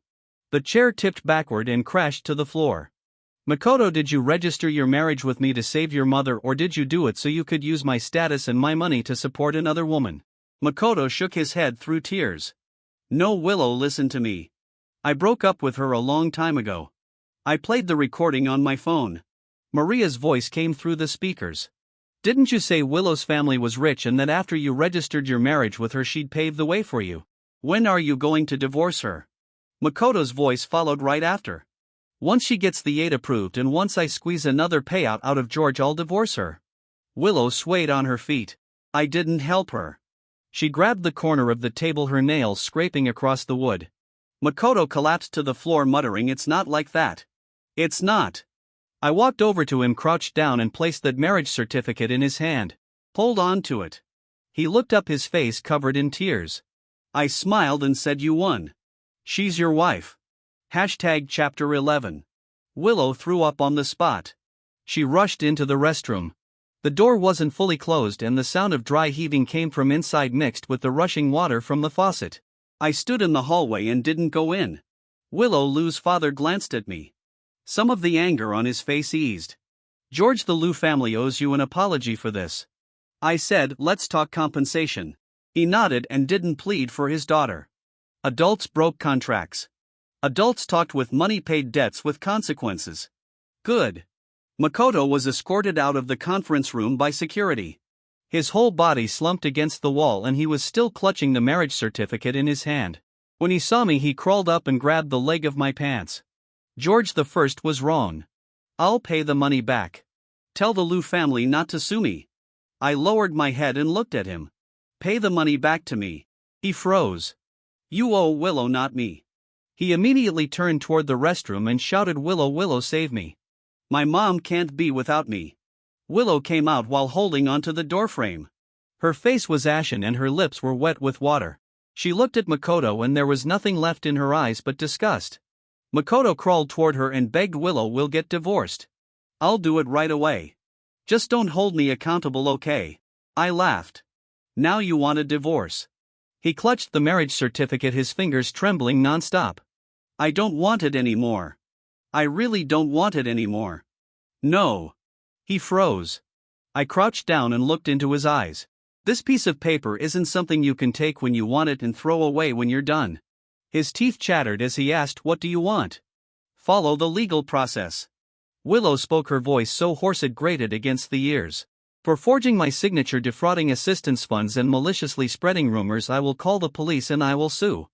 The chair tipped backward and crashed to the floor. Makoto, did you register your marriage with me to save your mother, or did you do it so you could use my status and my money to support another woman? Makoto shook his head through tears. No, Willow, listen to me. I broke up with her a long time ago. I played the recording on my phone. Maria's voice came through the speakers. Didn't you say Willow's family was rich and that after you registered your marriage with her she'd pave the way for you? When are you going to divorce her? Makoto's voice followed right after. Once she gets the aid approved and once I squeeze another payout out of George, I'll divorce her. Willow swayed on her feet. I didn't help her. She grabbed the corner of the table, her nails scraping across the wood. Makoto collapsed to the floor, muttering, "It's not like that. It's not." I walked over to him, crouched down, and placed the marriage certificate in his hand. "Hold on to it." He looked up, his face covered in tears. I smiled and said, "You won. She's your wife." Chapter 11. Willow threw up on the spot. She rushed into the restroom. The door wasn't fully closed and the sound of dry heaving came from inside, mixed with the rushing water from the faucet. I stood in the hallway and didn't go in. Willow Lou's father glanced at me. Some of the anger on his face eased. "George, the Lou family owes you an apology for this." I said, "Let's talk compensation." He nodded and didn't plead for his daughter. Adults broke contracts. Adults talked with money, paid debts with consequences. Good. Makoto was escorted out of the conference room by security. His whole body slumped against the wall and he was still clutching the marriage certificate in his hand. When he saw me, he crawled up and grabbed the leg of my pants. "George the First was wrong. I'll pay the money back. Tell the Lou family not to sue me." I lowered my head and looked at him. "Pay the money back to me." He froze. "You owe Willow, not me." He immediately turned toward the restroom and shouted, "Willow, Willow, save me. My mom can't be without me." Willow came out while holding onto the doorframe. Her face was ashen and her lips were wet with water. She looked at Makoto and there was nothing left in her eyes but disgust. Makoto crawled toward her and begged, "Willow, we'll get divorced. I'll do it right away. Just don't hold me accountable, okay?" I laughed. "Now you want a divorce." He clutched the marriage certificate, his fingers trembling nonstop. "I don't want it anymore. I really don't want it anymore." "No." He froze. I crouched down and looked into his eyes. "This piece of paper isn't something you can take when you want it and throw away when you're done." His teeth chattered as he asked, "What do you want?" "Follow the legal process." Willow spoke, her voice so hoarse it grated against the ears. "For forging my signature, defrauding assistance funds, and maliciously spreading rumors, I will call the police and I will sue."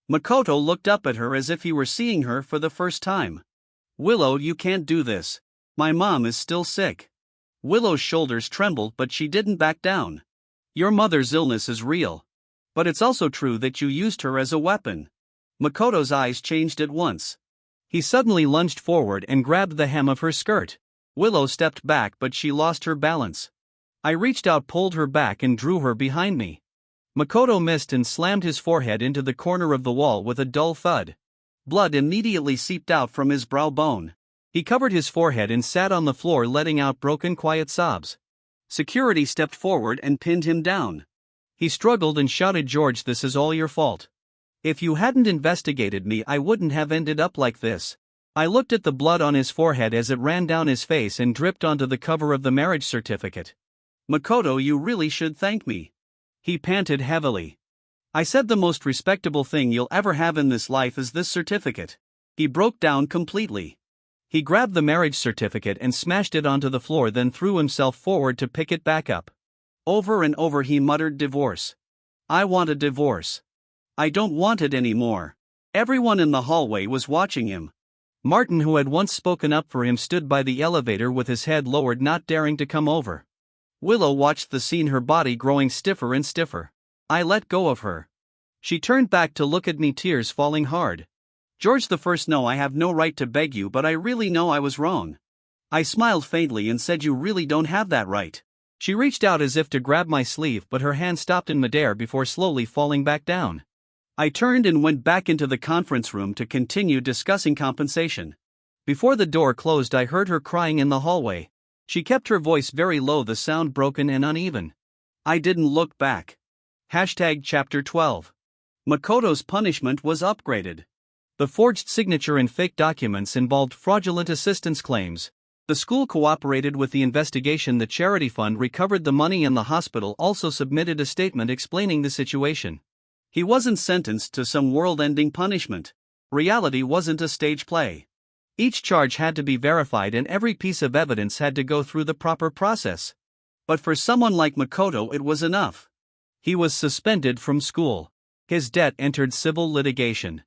Makoto looked up at her as if he were seeing her for the first time. "Willow, you can't do this. My mom is still sick." Willow's shoulders trembled, but she didn't back down. "Your mother's illness is real. But it's also true that you used her as a weapon." Makoto's eyes changed at once. He suddenly lunged forward and grabbed the hem of her skirt. Willow stepped back, but she lost her balance. I reached out, pulled her back, and drew her behind me. Makoto missed and slammed his forehead into the corner of the wall with a dull thud. Blood immediately seeped out from his brow bone. He covered his forehead and sat on the floor, letting out broken, quiet sobs. Security stepped forward and pinned him down. He struggled and shouted, "George, this is all your fault. If you hadn't investigated me, I wouldn't have ended up like this." I looked at the blood on his forehead as it ran down his face and dripped onto the cover of the marriage certificate. "Makoto, you really should thank me." He panted heavily. "I said the most respectable thing you'll ever have in this life is this certificate." He broke down completely. He grabbed the marriage certificate and smashed it onto the floor, then threw himself forward to pick it back up. Over and over he muttered, "Divorce. I want a divorce. I don't want it anymore." Everyone in the hallway was watching him. Martin, who had once spoken up for him, stood by the elevator with his head lowered, not daring to come over. Willow watched the scene, her body growing stiffer and stiffer. I let go of her. She turned back to look at me, tears falling hard. "George the First, no, I have no right to beg you, but I really know I was wrong." I smiled faintly and said, "You really don't have that right." She reached out as if to grab my sleeve, but her hand stopped in midair before slowly falling back down. I turned and went back into the conference room to continue discussing compensation. Before the door closed, I heard her crying in the hallway. She kept her voice very low, the sound broken and uneven. I didn't look back. Chapter 12. Makoto's punishment was upgraded. The forged signature and fake documents involved fraudulent assistance claims. The school cooperated with the investigation. The charity fund recovered the money, and the hospital also submitted a statement explaining the situation. He wasn't sentenced to some world-ending punishment. Reality wasn't a stage play. Each charge had to be verified and every piece of evidence had to go through the proper process. But for someone like Makoto, it was enough. He was suspended from school. His debt entered civil litigation.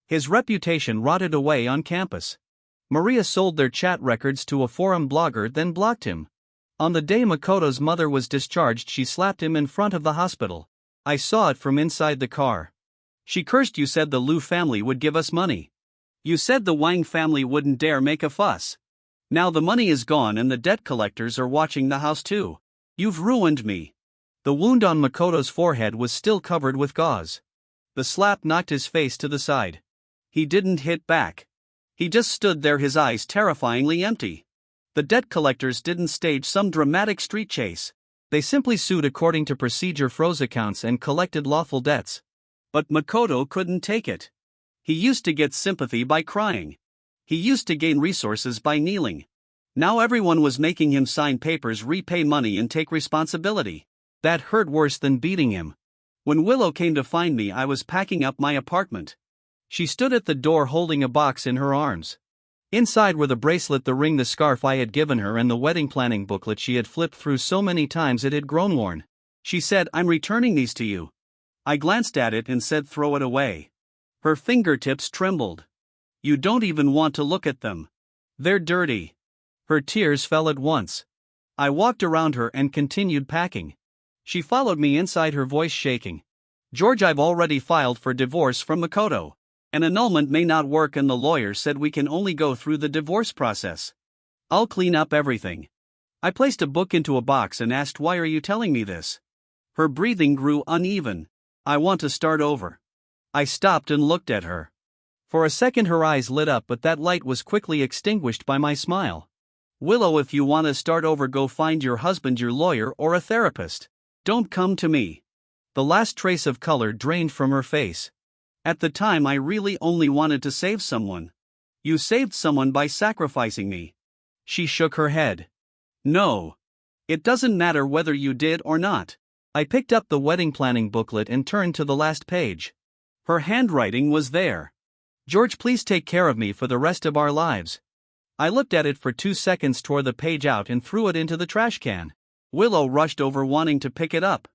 His reputation rotted away on campus. Maria sold their chat records to a forum blogger, then blocked him. On the day Makoto's mother was discharged, she slapped him in front of the hospital. I saw it from inside the car. She cursed. You said the Liu family would give us money. You said the Wang family wouldn't dare make a fuss. Now the money is gone and the debt collectors are watching the house too. You've ruined me. The wound on Makoto's forehead was still covered with gauze. The slap knocked his face to the side. He didn't hit back. He just stood there, his eyes terrifyingly empty. The debt collectors didn't stage some dramatic street chase. They simply sued according to procedure, froze accounts, and collected lawful debts. But Makoto couldn't take it. He used to get sympathy by crying. He used to gain resources by kneeling. Now everyone was making him sign papers, repay money, and take responsibility. That hurt worse than beating him. When Willow came to find me, I was packing up my apartment. She stood at the door holding a box in her arms. Inside were the bracelet, the ring, the scarf I had given her, and the wedding planning booklet she had flipped through so many times it had grown worn. She said, "I'm returning these to you." I glanced at it and said, "Throw it away." Her fingertips trembled. "You don't even want to look at them. They're dirty." Her tears fell at once. I walked around her and continued packing. She followed me inside, her voice shaking. "George, I've already filed for divorce from Makoto. An annulment may not work and the lawyer said we can only go through the divorce process. I'll clean up everything." I placed a book into a box and asked, "Why are you telling me this?" Her breathing grew uneven. "I want to start over." I stopped and looked at her. For a second her eyes lit up, but that light was quickly extinguished by my smile. "Willow, if you want to start over, go find your husband, your lawyer, or a therapist. Don't come to me." The last trace of color drained from her face. "At the time I really only wanted to save someone. You saved someone by sacrificing me." She shook her head. "No. It doesn't matter whether you did or not." I picked up the wedding planning booklet and turned to the last page. Her handwriting was there. "George, please take care of me for the rest of our lives." I looked at it for 2 seconds, tore the page out and threw it into the trash can. Willow rushed over, wanting to pick it up.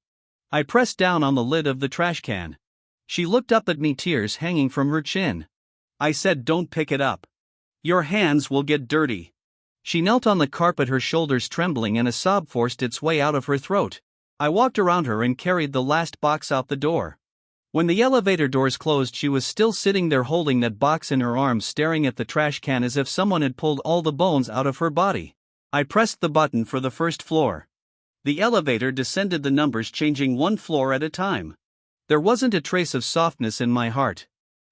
I pressed down on the lid of the trash can. She looked up at me, tears hanging from her chin. I said, "Don't pick it up. Your hands will get dirty." She knelt on the carpet, her shoulders trembling, and a sob forced its way out of her throat. I walked around her and carried the last box out the door. When the elevator doors closed, she was still sitting there holding that box in her arms, staring at the trash can as if someone had pulled all the bones out of her body. I pressed the button for the first floor. The elevator descended, the numbers changing one floor at a time. There wasn't a trace of softness in my heart.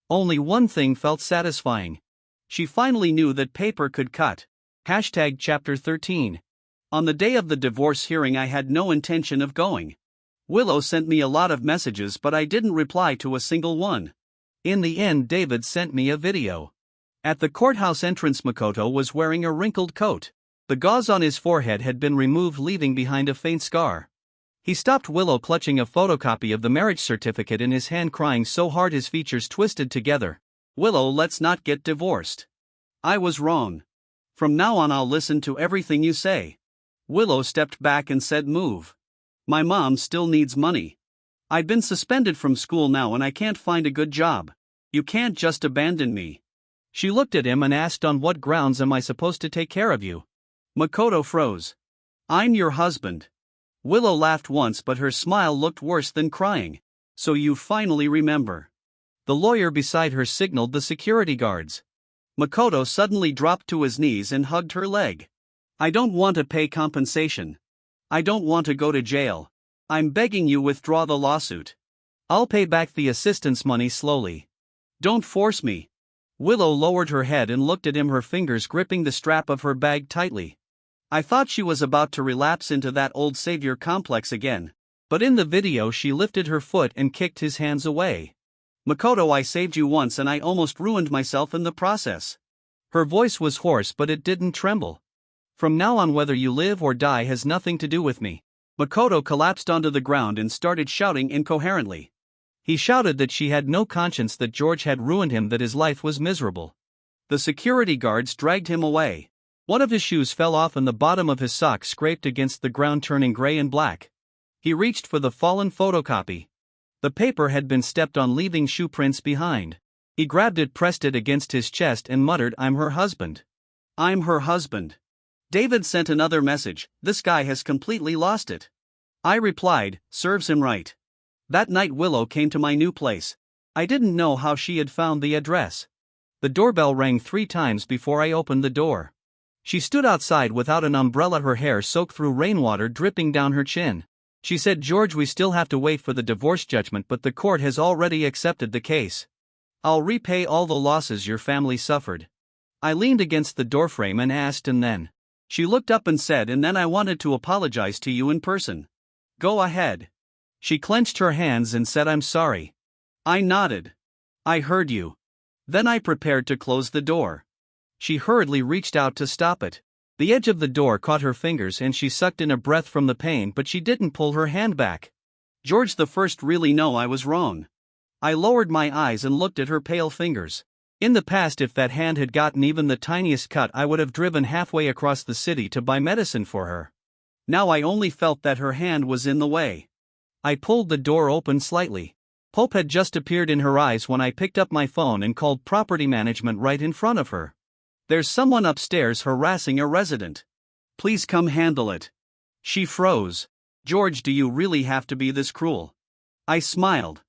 Only one thing felt satisfying. She finally knew that paper could cut. Chapter 13. On the day of the divorce hearing, I had no intention of going. Willow sent me a lot of messages, but I didn't reply to a single one. In the end, David sent me a video. At the courthouse entrance, Makoto was wearing a wrinkled coat. The gauze on his forehead had been removed, leaving behind a faint scar. He stopped Willow, clutching a photocopy of the marriage certificate in his hand, crying so hard his features twisted together. "Willow, let's not get divorced. I was wrong. From now on I'll listen to everything you say." Willow stepped back and said, "Move. My mom still needs money. I've been suspended from school now and I can't find a good job. You can't just abandon me." She looked at him and asked, "On what grounds am I supposed to take care of you?" Makoto froze. "I'm your husband." Willow laughed once, but her smile looked worse than crying. "So you finally remember." The lawyer beside her signaled the security guards. Makoto suddenly dropped to his knees and hugged her leg. "I don't want to pay compensation. I don't want to go to jail. I'm begging you, withdraw the lawsuit. I'll pay back the assistance money slowly. Don't force me." Willow lowered her head and looked at him, her fingers gripping the strap of her bag tightly. I thought she was about to relapse into that old savior complex again. But in the video she lifted her foot and kicked his hands away. "Makoto, I saved you once and I almost ruined myself in the process." Her voice was hoarse, but it didn't tremble. "From now on, whether you live or die has nothing to do with me." Makoto collapsed onto the ground and started shouting incoherently. He shouted that she had no conscience, that George had ruined him, that his life was miserable. The security guards dragged him away. One of his shoes fell off and the bottom of his sock scraped against the ground, turning gray and black. He reached for the fallen photocopy. The paper had been stepped on, leaving shoe prints behind. He grabbed it, pressed it against his chest and muttered, "I'm her husband. I'm her husband. David sent another message, this guy has completely lost it. I replied, serves him right. That night Willow came to my new place. I didn't know how she had found the address. The doorbell rang 3 times before I opened the door. She stood outside without an umbrella, her hair soaked through rainwater dripping down her chin. She said, George, we still have to wait for the divorce judgment, but the court has already accepted the case. I'll repay all the losses your family suffered. I leaned against the doorframe and asked, and then? She looked up and said, and then I wanted to apologize to you in person. Go ahead. She clenched her hands and said, I'm sorry. I nodded. I heard you. Then I prepared to close the door. She hurriedly reached out to stop it. The edge of the door caught her fingers and she sucked in a breath from the pain, but she didn't pull her hand back. George the first really know I was wrong. I lowered my eyes and looked at her pale fingers. In the past, if that hand had gotten even the tiniest cut, I would have driven halfway across the city to buy medicine for her. Now I only felt that her hand was in the way. I pulled the door open slightly. Hope had just appeared in her eyes when I picked up my phone and called property management right in front of her. There's someone upstairs harassing a resident. Please come handle it. She froze. George, do you really have to be this cruel? I smiled.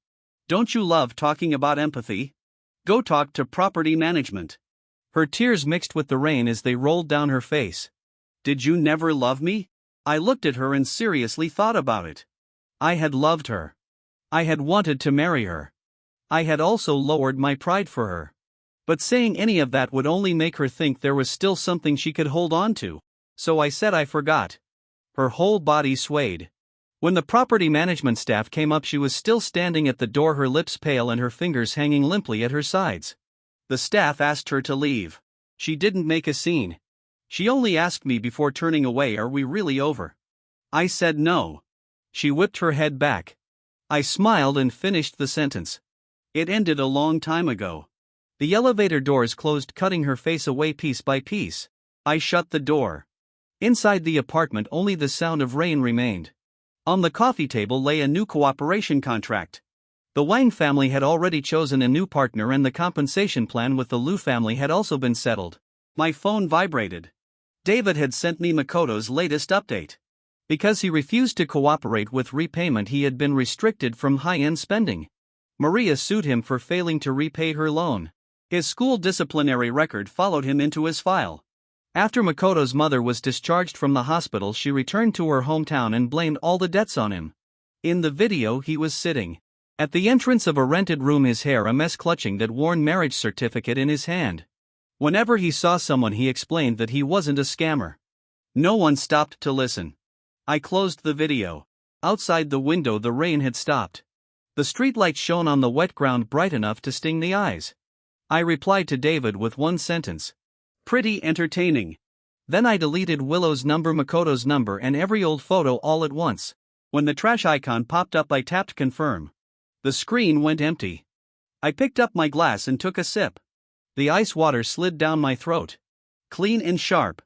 Don't you love talking about empathy? Go talk to property management. Her tears mixed with the rain as they rolled down her face. Did you never love me? I looked at her and seriously thought about it. I had loved her. I had wanted to marry her. I had also lowered my pride for her. But saying any of that would only make her think there was still something she could hold on to. So I said I forgot. Her whole body swayed. When the property management staff came up, she was still standing at the door, her lips pale and her fingers hanging limply at her sides. The staff asked her to leave. She didn't make a scene. She only asked me before turning away, are we really over? I said no. She whipped her head back. I smiled and finished the sentence. It ended a long time ago. The elevator doors closed, cutting her face away piece by piece. I shut the door. Inside the apartment, only the sound of rain remained. On the coffee table lay a new cooperation contract. The Wang family had already chosen a new partner and the compensation plan with the Liu family had also been settled. My phone vibrated. David had sent me Makoto's latest update. Because he refused to cooperate with repayment, he had been restricted from high-end spending. Maria sued him for failing to repay her loan. His school disciplinary record followed him into his file. After Makoto's mother was discharged from the hospital, she returned to her hometown and blamed all the debts on him. In the video, he was sitting at the entrance of a rented room, his hair a mess, clutching that worn marriage certificate in his hand. Whenever he saw someone, he explained that he wasn't a scammer. No one stopped to listen. I closed the video. Outside the window, the rain had stopped. The streetlight shone on the wet ground bright enough to sting the eyes. I replied to David with one sentence. Pretty entertaining. Then I deleted Willow's number, Makoto's number, and every old photo all at once. When the trash icon popped up, I tapped confirm. The screen went empty. I picked up my glass and took a sip. The ice water slid down my throat. Clean and sharp.